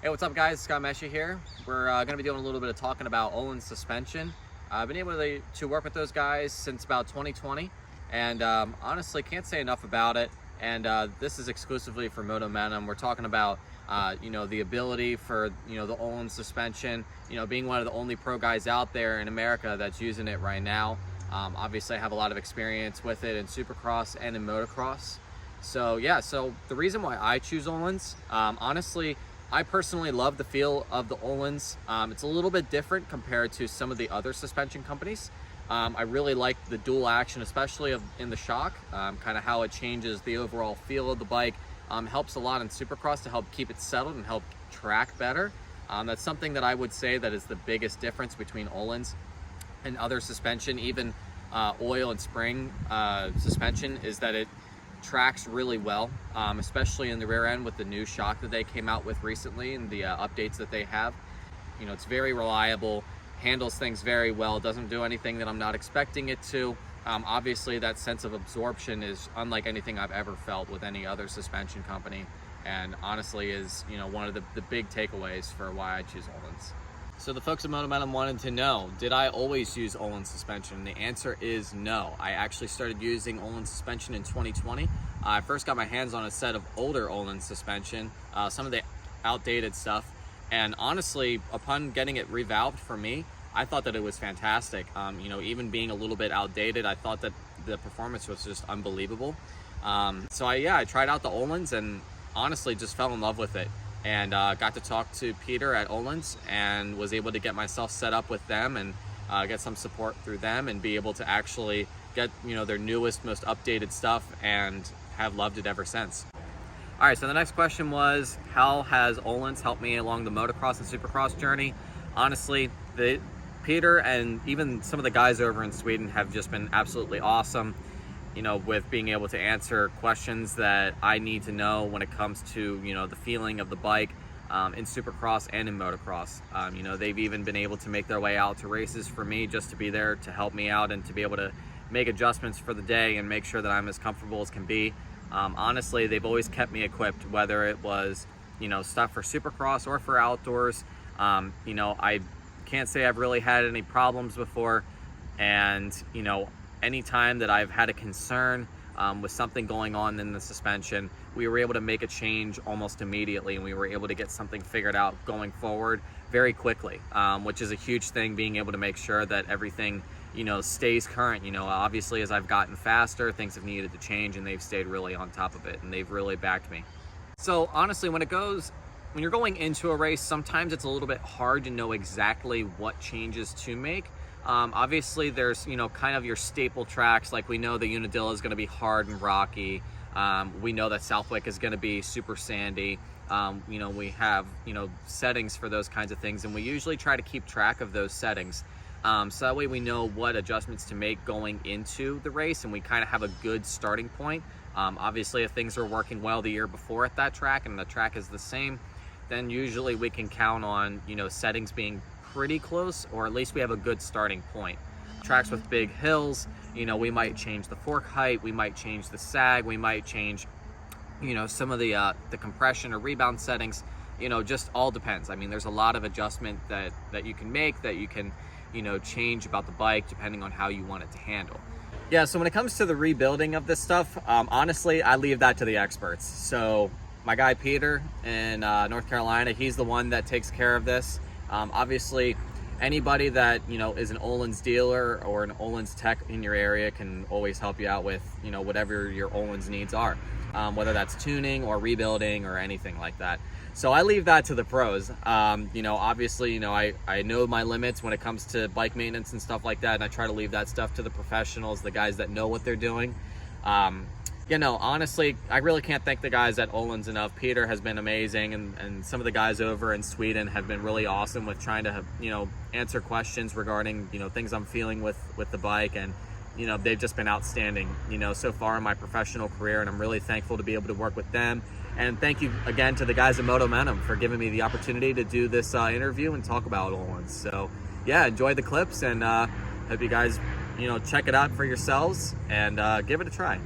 Hey, what's up guys? Scott Mesha here. We're going to be doing a little bit of talking about Öhlins suspension. I've been able to work with those guys since about 2020 and honestly can't say enough about it. And this is exclusively for Motomentum. We're talking about the ability for the Öhlins suspension, being one of the only pro guys out there in America that's using it right now. Obviously I have a lot of experience with it in Supercross and in motocross. So yeah, so the reason why I choose Öhlins, honestly, I personally love the feel of the Öhlins. It's a little bit different compared to some of the other suspension companies. I really like the dual action, especially in the shock, kind of how it changes the overall feel of the bike. Helps a lot in Supercross to help keep it settled and help track better. That's something that I would say that is the biggest difference between Öhlins and other suspension, even oil and spring suspension, is that it tracks really well, especially in the rear end with the new shock that they came out with recently and the updates that they have. It's very reliable, handles things very well, doesn't do anything that I'm not expecting it to. Obviously that sense of absorption is unlike anything I've ever felt with any other suspension company, and honestly is one of the big takeaways for why I choose Öhlins. So the folks at Motomentum wanted to know, did I always use Öhlins suspension? The answer is no. I actually started using Öhlins suspension in 2020. I first got my hands on a set of older Öhlins suspension, some of the outdated stuff, and honestly, upon getting it revalved for me, I thought that it was fantastic. Even being a little bit outdated, I thought that the performance was just unbelievable. So I tried out the Öhlins and honestly just fell in love with it. And got to talk to Peter at Öhlins and was able to get myself set up with them and get some support through them and be able to actually get their newest, most updated stuff, and have loved it ever since. All right, so the next question was, how has Öhlins helped me along the motocross and supercross journey? Honestly, Peter and even some of the guys over in Sweden have just been absolutely awesome, with being able to answer questions that I need to know when it comes to, the feeling of the bike in Supercross and in motocross. They've even been able to make their way out to races for me just to be there to help me out and to be able to make adjustments for the day and make sure that I'm as comfortable as can be. Honestly, they've always kept me equipped, whether it was, stuff for Supercross or for outdoors. I can't say I've really had any problems before, and, anytime that I've had a concern with something going on in the suspension, we were able to make a change almost immediately, and we were able to get something figured out going forward very quickly, which is a huge thing, being able to make sure that everything stays current. Obviously as I've gotten faster, things have needed to change, and they've stayed really on top of it, and they've really backed me. So honestly, when you're going into a race, sometimes it's a little bit hard to know exactly what changes to make. Obviously there's kind of your staple tracks, like we know the Unadilla is going to be hard and rocky. We know that Southwick is going to be super sandy. We have settings for those kinds of things, and we usually try to keep track of those settings, so that way we know what adjustments to make going into the race, and we kind of have a good starting point. Obviously if things are working well the year before at that track and the track is the same, then usually we can count on settings being pretty close, or at least we have a good starting point. Tracks with big hills, we might change the fork height, we might change the sag, we might change some of the compression or rebound settings. Just all depends. I mean, there's a lot of adjustment that you can make, that you can change about the bike depending on how you want it to handle. Yeah, so when it comes to the rebuilding of this stuff, honestly I leave that to the experts. So my guy Peter in North Carolina, he's the one that takes care of this. Obviously anybody that is an Öhlins dealer or an Öhlins tech in your area can always help you out with whatever your Öhlins needs are, whether that's tuning or rebuilding or anything like that. So I leave that to the pros. Obviously I know my limits when it comes to bike maintenance and stuff like that, and I try to leave that stuff to the professionals, the guys that know what they're doing. Honestly, I really can't thank the guys at Öhlins enough. Peter has been amazing, and some of the guys over in Sweden have been really awesome with trying to, answer questions regarding, things I'm feeling with the bike, and, they've just been outstanding, so far in my professional career, and I'm really thankful to be able to work with them. And thank you again to the guys at Motomentum for giving me the opportunity to do this interview and talk about Öhlins. So yeah, enjoy the clips, and hope you guys, check it out for yourselves and give it a try.